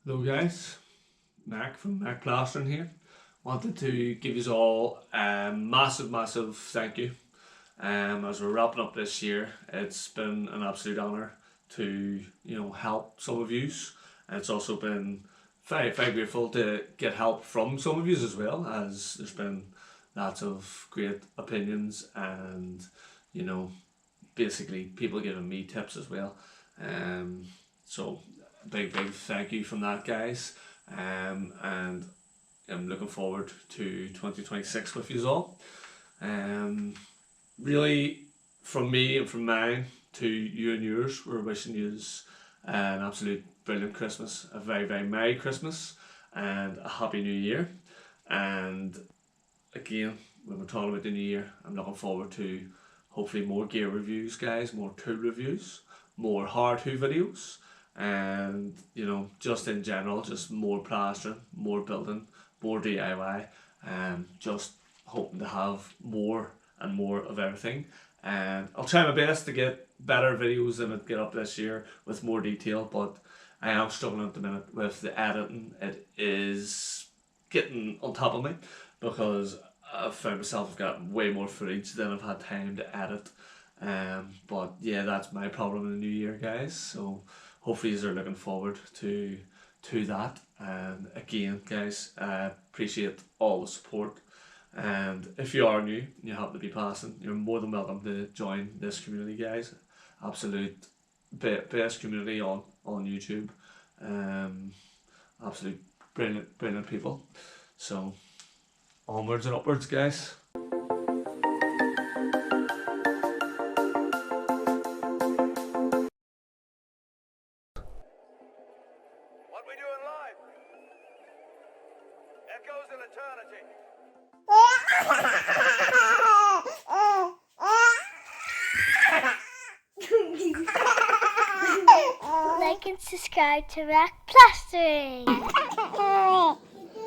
Hello guys, Mac from Mac Plastering here. Wanted to give you all a massive thank you. As we're wrapping up this year, it's been an absolute honour to help some of you, and it's also been very grateful to get help from some of you as well, as there's been lots of great opinions and basically people giving me tips as well. So big thank you from that, guys. And I'm looking forward to 2026 with you all. Really, from me and from mine to you and yours, we're wishing you an absolute brilliant Christmas, a very Merry Christmas, and a Happy New Year. And again, when we're talking about the new year, I'm looking forward to hopefully more gear reviews, guys, more tool reviews, more how-to videos, and just in general, just more plastering, more building, more DIY, and just hoping to have more and more of everything. And I'll try my best to get better videos than I get up this year with more detail, but I am struggling at the minute with the editing. It is getting on top of me because I've found myself I've got way more footage than I've had time to edit. But yeah, that's my problem in the new year, guys. So hopefully you're looking forward to that. And again, guys, I appreciate all the support. And if you are new and you happen to be passing, you're more than welcome to join this community, guys. Absolute best community on YouTube. Absolute brilliant people. So onwards and upwards, guys. What we do in life echoes in eternity. Like and subscribe to Mac Plastering.